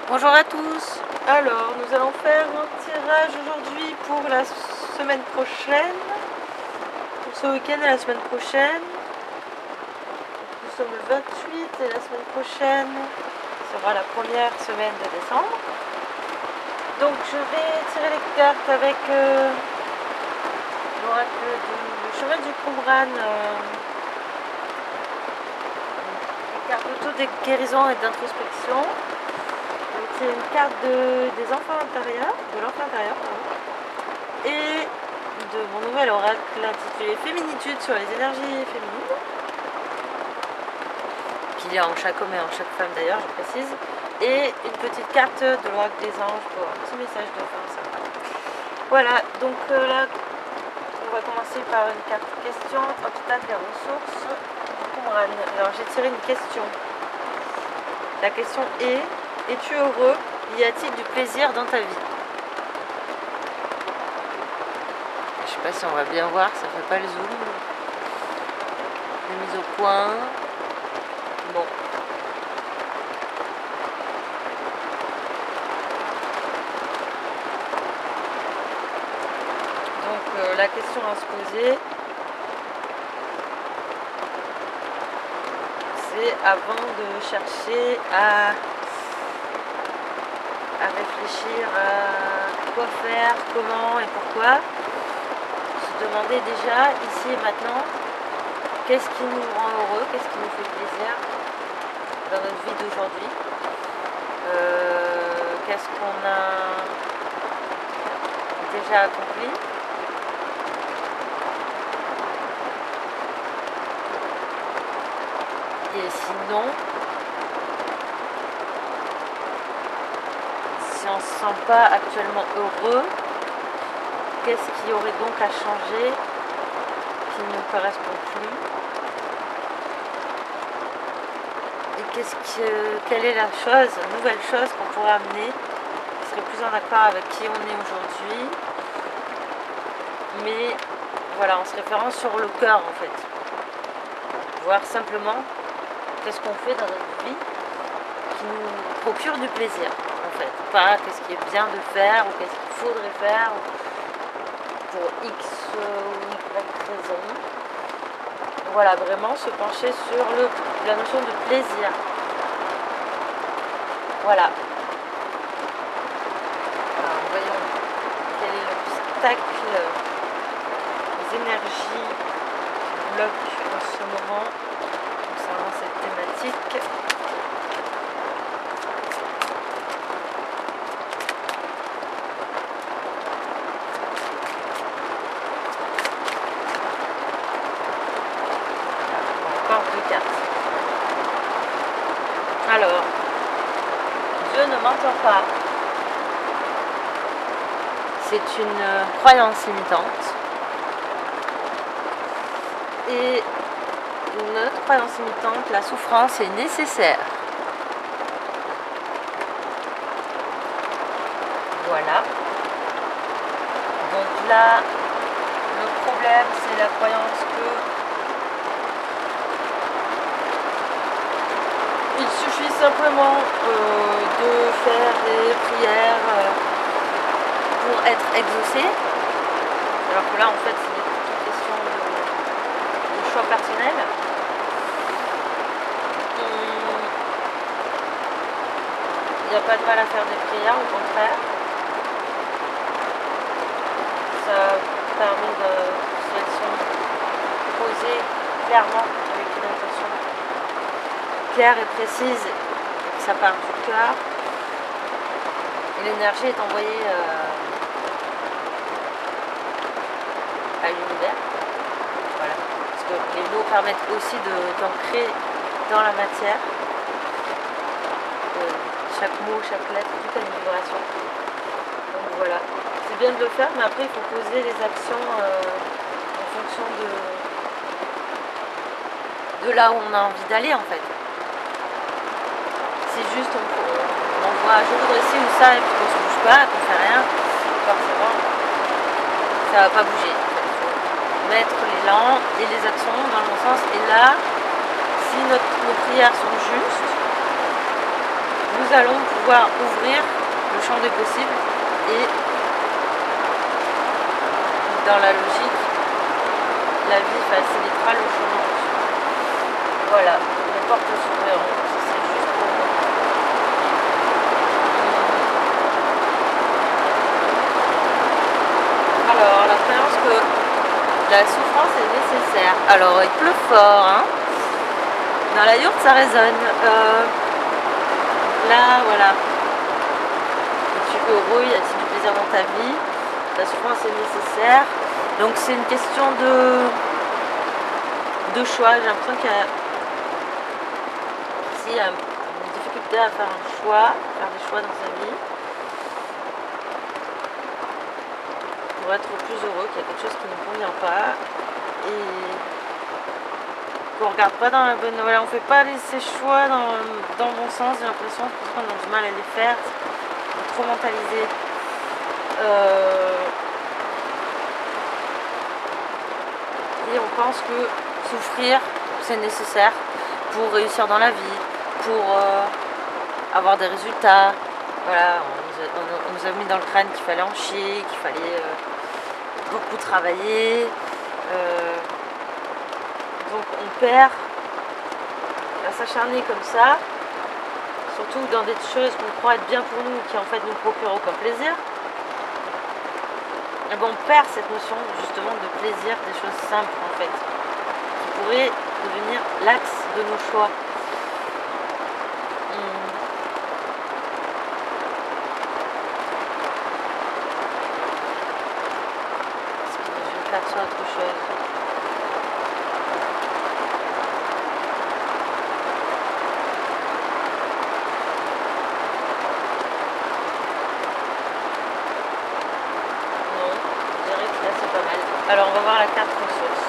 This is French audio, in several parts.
Bonjour à tous. Alors, nous allons faire un tirage aujourd'hui pour la semaine prochaine, pour ce week-end et la semaine prochaine. Nous sommes le 28 et la semaine prochaine sera la première semaine de décembre. Donc je vais tirer les cartes avec l'oracle du cheval du Qumran, les cartes d'auto-guérison et d'introspection. C'est une carte des enfants intérieurs, de l'enfant intérieur, pardon, et de mon nouvel oracle intitulé Féminitude sur les énergies féminines, qu'il y a en chaque homme et en chaque femme d'ailleurs, je précise, et une petite carte de l'oracle des anges pour un petit message de fin sympa. Voilà, donc là, on va commencer par une carte question, hôpital des ressources du Qumran. Alors j'ai tiré une question. La question est: es-tu heureux? Y a-t-il du plaisir dans ta vie? Je sais pas si on va bien voir, ça fait pas le zoom. La mise au point. Bon. Donc la question à se poser, c'est avant de chercher à réfléchir à quoi faire, comment et pourquoi, se demander déjà ici et maintenant qu'est-ce qui nous rend heureux, qu'est-ce qui nous fait plaisir dans notre vie d'aujourd'hui, qu'est-ce qu'on a déjà accompli. Et sinon, si on ne se sent pas actuellement heureux, qu'est-ce qui aurait donc à changer, qui ne nous correspond plus? Et quelle est la nouvelle chose qu'on pourrait amener, qui serait plus en accord avec qui on est aujourd'hui, mais voilà, en se référant sur le cœur en fait. Voir simplement qu'est-ce qu'on fait dans notre vie qui nous procure du plaisir en fait. Pas qu'est-ce qui est bien de faire ou qu'est-ce qu'il faudrait faire pour X ou Y raison. Voilà, vraiment se pencher sur la notion de plaisir. Voilà. Alors, voyons quel est l'obstacle, les énergies qui bloquent en ce moment concernant cette thématique. Encore deux cartes. Alors, Dieu ne m'entend pas. C'est une croyance limitante. Et notre croyance limitante, la souffrance est nécessaire. Voilà. Donc là, le problème, c'est la croyance que il suffit simplement de faire des prières pour être exaucé. Alors que là, en fait, c'est une question de choix personnel. Il n'y a pas de mal à faire des prières, au contraire. Ça permet de, si elles sont posées clairement avec une intention claire et précise, et que ça part du cœur, et l'énergie est envoyée à l'univers. Voilà. Parce que les mots permettent aussi d'ancrer dans la matière. Chaque mot, chaque lettre, tout a une vibration. Donc voilà. C'est bien de le faire, mais après il faut poser les actions en fonction de là où on a envie d'aller en fait. C'est juste on voit je voudrais ci ou ça et puis qu'on se bouge pas, qu'on fait rien, forcément ça va pas bouger. Il faut mettre l'élan et les actions dans le bon sens. Et là, si nos prières sont justes, nous nous allons pouvoir ouvrir le champ des possibles et dans la logique, la vie facilitera le chemin dessus. Voilà, les portes s'ouvriront. C'est juste pour moi. Alors, la croyance que la souffrance est nécessaire. Alors, il pleut fort, hein. Dans la yourte, ça résonne. Là, voilà. Es-tu heureux? Y a-t-il du plaisir dans ta vie? La souffrance est nécessaire. Donc, c'est une question de choix. J'ai l'impression qu'il y a une difficulté à faire un choix, faire des choix dans sa vie. Pour être plus heureux, qu'il y a quelque chose qui ne convient pas. Et qu'on regarde pas dans la bonne... Voilà, on fait pas ces choix dans le bon sens, j'ai l'impression, parce qu'on a du mal à les faire, trop mentalisé. Et on pense que souffrir, c'est nécessaire pour réussir dans la vie, pour avoir des résultats. Voilà, on nous a mis dans le crâne qu'il fallait en chier, qu'il fallait beaucoup travailler. Donc on perd à s'acharner comme ça, surtout dans des choses qu'on croit être bien pour nous, qui en fait nous procurent aucun plaisir. Et ben on perd cette notion justement de plaisir, des choses simples en fait, qui pourraient devenir l'axe de nos choix. Je perçois autre chose. Alors on va voir la carte ressources.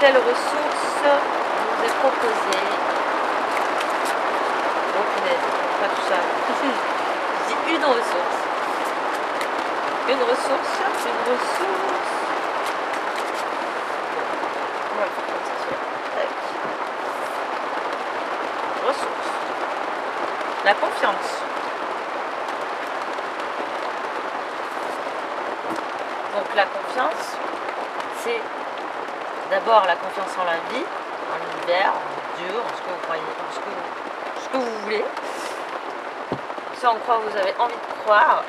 Quelle ressource nous est proposée? Oh punaise, pas tout ça. Je dis une ressource. Une ressource. On va le faire comme ça. Tac. Ressources. La confiance. Donc la confiance, c'est d'abord la confiance en la vie, en l'univers, en Dieu, en ce que vous croyez, en ce que vous voulez. Ce en quoi vous avez envie de croire.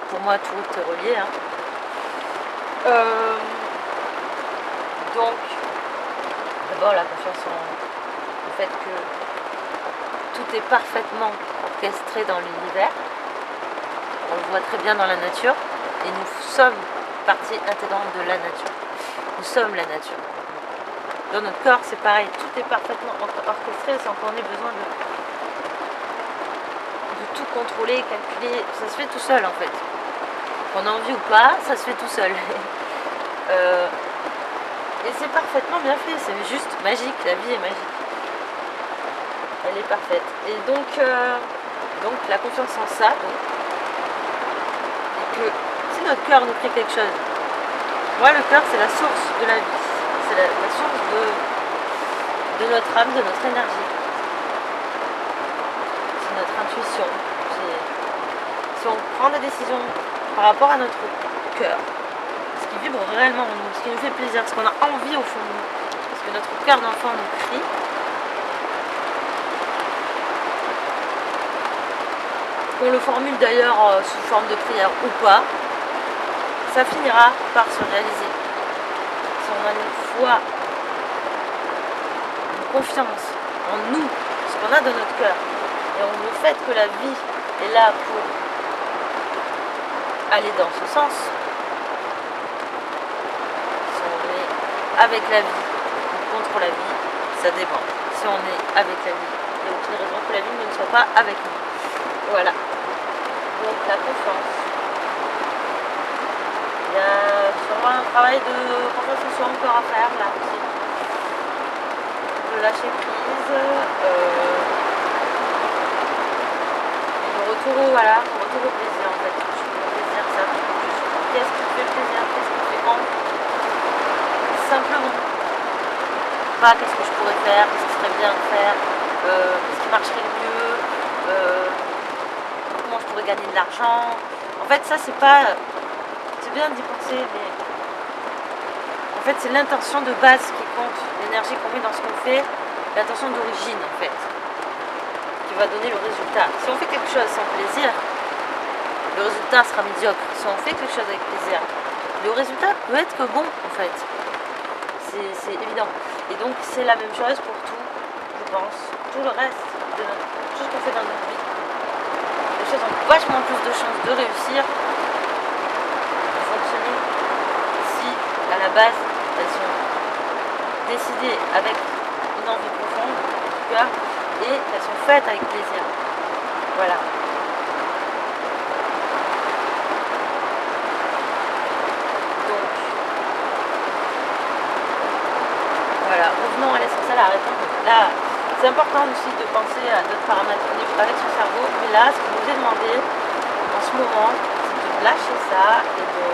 Pour moi, tout est relié. Hein. Donc, d'abord la confiance en le fait que tout est parfaitement orchestré dans l'univers. On le voit très bien dans la nature et nous sommes partie intégrante de la nature. Nous sommes la nature. Dans notre corps, c'est pareil, tout est parfaitement orchestré sans qu'on ait besoin de tout contrôler, calculer. Ça se fait tout seul en fait. Qu'on a envie ou pas, ça se fait tout seul. Et c'est parfaitement bien fait, c'est juste magique, la vie est magique. Elle est parfaite. Et donc la confiance en ça, que si notre cœur nous crie quelque chose, moi le cœur c'est la source de la vie, c'est la source de notre âme, de notre énergie, c'est notre intuition, si on prend des décisions par rapport à notre cœur, ce qui vibre réellement en nous, ce qui nous fait plaisir, ce qu'on a envie au fond de nous, parce que notre cœur d'enfant nous crie, qu'on le formule d'ailleurs sous forme de prière ou pas, ça finira par se réaliser. Si on a une foi, une confiance en nous, ce qu'on a dans notre cœur, et en le fait que la vie est là pour aller dans ce sens, si on est avec la vie ou contre la vie, ça dépend. Si on est avec la vie, il n'y a aucune raison que la vie ne soit pas avec nous. Voilà. Donc la confiance. Il y a sûrement un travail de conversation encore à faire là aussi. De lâcher prise. Le retour au plaisir en fait. Le plaisir, ça. Qu'est-ce qui fait plaisir? Qu'est-ce qui fait envie? Simplement. Pas qu'est-ce que je pourrais faire, qu'est-ce qui serait bien de faire. qu'est-ce qui marcherait le mieux, comment je pourrais gagner de l'argent. En fait, ça, c'est pas... C'est bien d'y penser, mais en fait, c'est l'intention de base qui compte, l'énergie qu'on met dans ce qu'on fait, l'intention d'origine, en fait, qui va donner le résultat. Si on fait quelque chose sans plaisir, le résultat sera médiocre. Si on fait quelque chose avec plaisir, le résultat peut être que bon, en fait. C'est évident. Et donc, c'est la même chose pour tout, je pense. Tout le reste de tout ce qu'on fait dans notre vie. Les choses ont vachement plus de chances de réussir, de fonctionner, si, à la base, elles sont décidées avec une envie profonde du cœur et elles sont faites avec plaisir. Voilà. Donc, voilà, revenons à l'essentiel, arrêtons. Là, c'est important aussi de penser à d'autres paramètres avec son cerveau, mais là, ce qui nous est demandé en ce moment, c'est de lâcher ça et de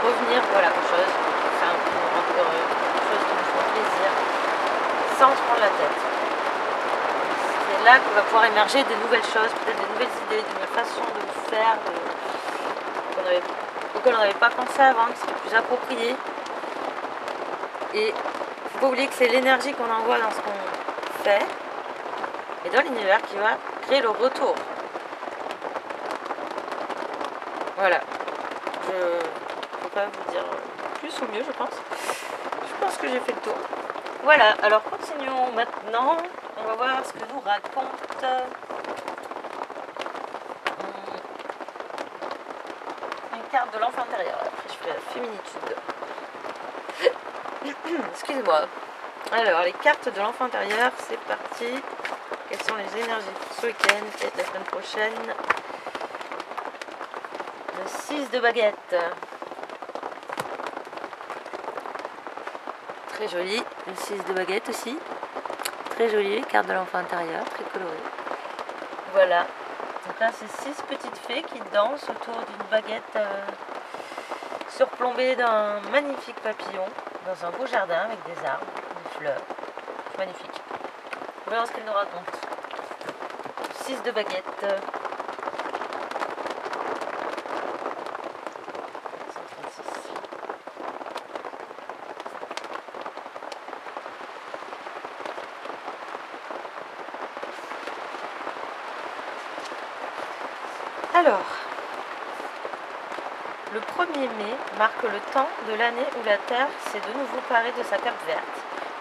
revenir, voilà, aux choses simples, qui nous rendent heureux, aux choses qui nous font plaisir, sans se prendre la tête. C'est là qu'il va pouvoir émerger de nouvelles choses, peut-être de nouvelles idées, de nouvelles façons de faire, auxquelles on n'avait pas pensé avant, qui seraient plus appropriées. Et il ne faut pas oublier que c'est l'énergie qu'on envoie dans ce qu'on fait et dans l'univers qui va créer le retour. Voilà. Je ne peux pas vous dire plus ou mieux, je pense. Je pense que j'ai fait le tour. Voilà, alors continuons maintenant. On va voir ce que nous raconte une carte de l'enfant intérieur. Après, je ferai la féminitude. Excusez-moi. Alors, les cartes de l'enfant intérieur, c'est parti. Quelles sont les énergies pour ce week-end et la semaine prochaine? Le 6 de baguette. Très joli. Le 6 de baguette aussi. Très joli, carte de l'enfant intérieur, très colorée. Voilà. Donc là, c'est 6 petites fées qui dansent autour d'une baguette surplombée d'un magnifique papillon dans un beau jardin avec des arbres, des fleurs. Magnifique. On verra ce qu'elle nous raconte. 6 de baguette. 136. Alors, le 1er mai marque le temps de l'année où la Terre s'est de nouveau parée de sa cape verte,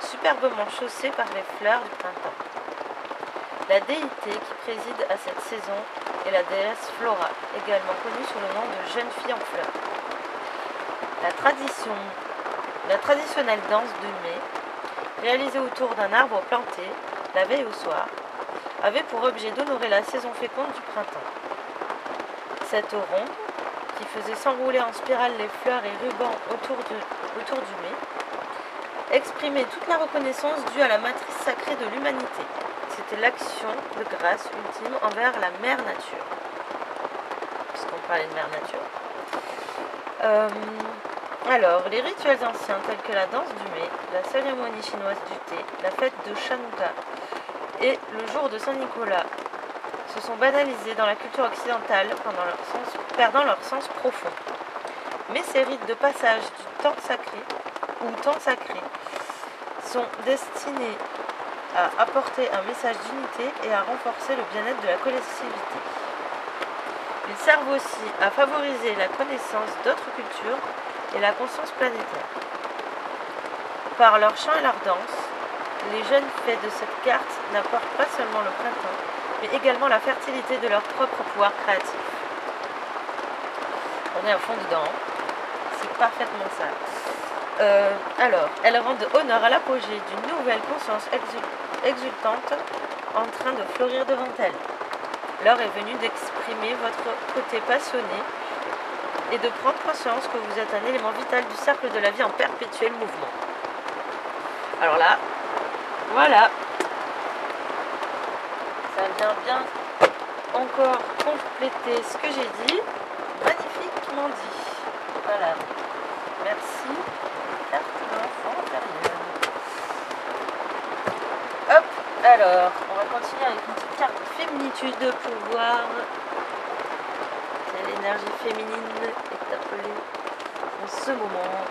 superbement chaussée par les fleurs du printemps. La déité qui préside à cette saison est la déesse Flora, également connue sous le nom de jeune fille en fleurs. La traditionnelle danse de mai, réalisée autour d'un arbre planté, la veille au soir, avait pour objet d'honorer la saison féconde du printemps. Cette ronde, qui faisait s'enrouler en spirale les fleurs et rubans autour du mai, exprimait toute la reconnaissance due à la matrice sacrée de l'humanité. C'était l'action de grâce ultime envers la mère nature. Puisqu'on parlait de mère nature. Alors, les rituels anciens tels que la danse du mai, la cérémonie chinoise du thé, la fête de Chanukka et le jour de Saint-Nicolas se sont banalisés dans la culture occidentale perdant leur sens profond. Mais ces rites de passage du temps sacré sont destinés à apporter un message d'unité et à renforcer le bien-être de la collectivité. Ils servent aussi à favoriser la connaissance d'autres cultures et la conscience planétaire. Par leur chant et leur danse, les jeunes fées de cette carte n'apportent pas seulement le printemps, mais également la fertilité de leur propre pouvoir créatif. On est à fond dedans, c'est parfaitement ça. Alors, elles rendent honneur à l'apogée d'une nouvelle conscience exultante en train de fleurir devant elles. L'heure est venue d'exprimer votre côté passionné et de prendre conscience que vous êtes un élément vital du cercle de la vie en perpétuel mouvement. Alors là, voilà. Ça vient bien encore compléter ce que j'ai dit. Magnifiquement dit. Voilà. Merci. Carte de l'enfant intérieur. Hop. Alors, on va continuer avec une petite carte féminitude pour voir quelle énergie féminine est appelée en ce moment.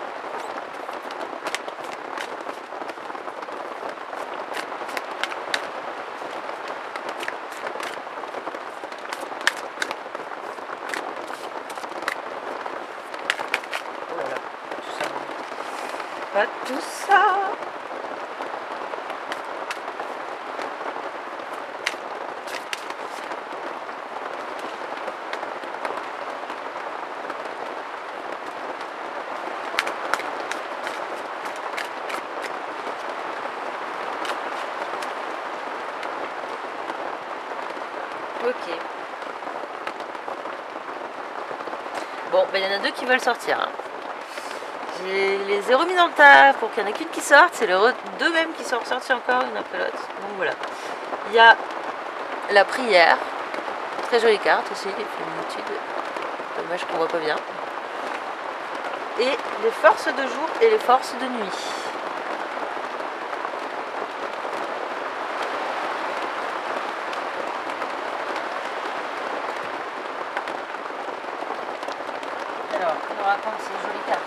Oh là là, tout ça. Pas tout ça. Ok. Bon, ben il y en a deux qui veulent sortir. Hein. Je les ai remis dans le tas pour qu'il n'y en ait qu'une qui sorte. C'est les deux mêmes qui sont ressortis encore une après l'autre. Donc voilà. Il y a la prière. Très jolie carte aussi, les féminitudes. Dommage qu'on voit pas bien. Et les forces de jour et les forces de nuit. Alors, on nous raconte ces jolies cartes.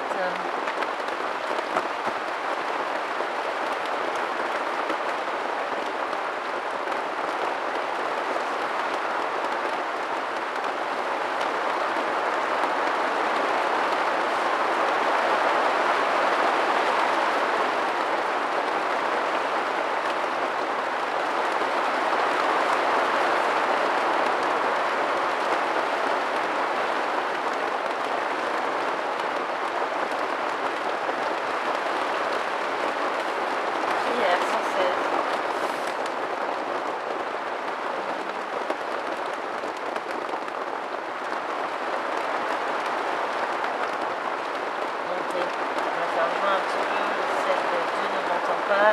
Prière sans cesse. Montée. On va faire loin un petit peu. Celle de Dieu ne m'entend pas.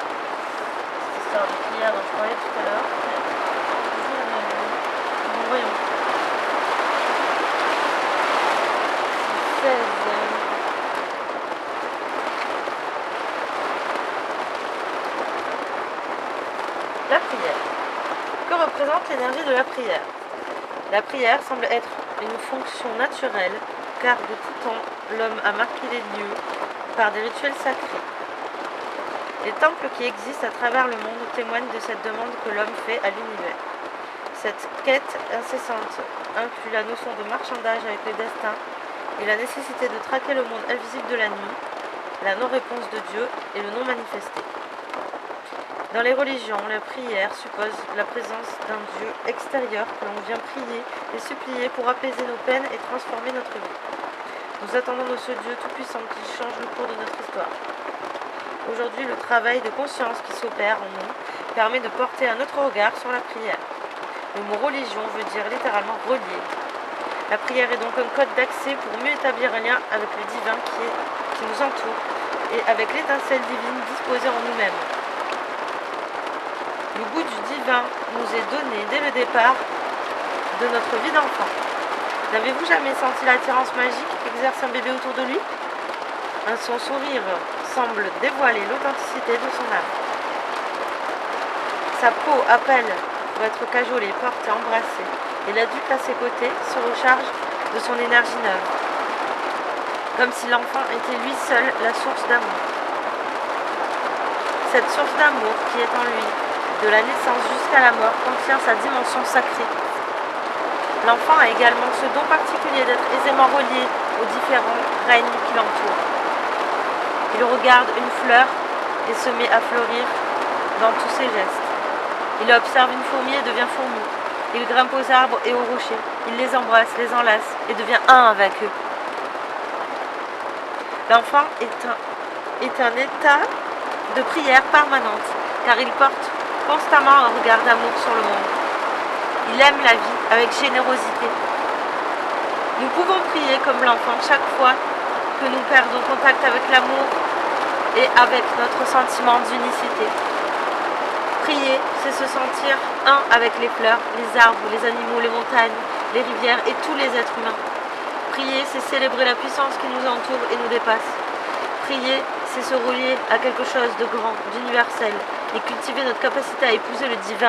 Cette histoire de prière dont je parlais tout à l'heure. Toujours la même ligne. Bon, voyons. 16. La prière. Que représente l'énergie de la prière? La prière semble être une fonction naturelle, car de tout temps, l'homme a marqué les lieux par des rituels sacrés. Les temples qui existent à travers le monde témoignent de cette demande que l'homme fait à l'univers. Cette quête incessante inclut la notion de marchandage avec le destin et la nécessité de traquer le monde invisible de la nuit, la non-réponse de Dieu et le non manifesté. Dans les religions, la prière suppose la présence d'un Dieu extérieur que l'on vient prier et supplier pour apaiser nos peines et transformer notre vie. Nous attendons de ce Dieu tout-puissant qui change le cours de notre histoire. Aujourd'hui, le travail de conscience qui s'opère en nous permet de porter un autre regard sur la prière. Le mot religion veut dire littéralement relier. La prière est donc un code d'accès pour mieux établir un lien avec le divin qui nous entoure et avec l'étincelle divine disposée en nous-mêmes. Le goût du divin nous est donné dès le départ de notre vie d'enfant. N'avez-vous jamais senti l'attirance magique qu'exerce un bébé autour de lui? Son sourire semble dévoiler l'authenticité de son âme. Sa peau appelle pour être cajolée, portée, embrassée, et l'adulte à ses côtés se recharge de son énergie neuve, comme si l'enfant était lui seul la source d'amour. Cette source d'amour qui est en lui, de la naissance jusqu'à la mort, contient sa dimension sacrée. L'enfant a également ce don particulier d'être aisément relié aux différents règnes qui l'entourent. Il regarde une fleur et se met à fleurir dans tous ses gestes. Il observe une fourmi et devient fourmi. Il grimpe aux arbres et aux rochers. Il les embrasse, les enlace et devient un avec eux. L'enfant est un état de prière permanente, car il porte constamment un regard d'amour sur le monde. Il aime la vie avec générosité. Nous pouvons prier comme l'enfant chaque fois que nous perdons contact avec l'amour et avec notre sentiment d'unicité. Prier, c'est se sentir un avec les fleurs, les arbres, les animaux, les montagnes, les rivières et tous les êtres humains. Prier, c'est célébrer la puissance qui nous entoure et nous dépasse. Prier, c'est se relier à quelque chose de grand, d'universel, et cultiver notre capacité à épouser le divin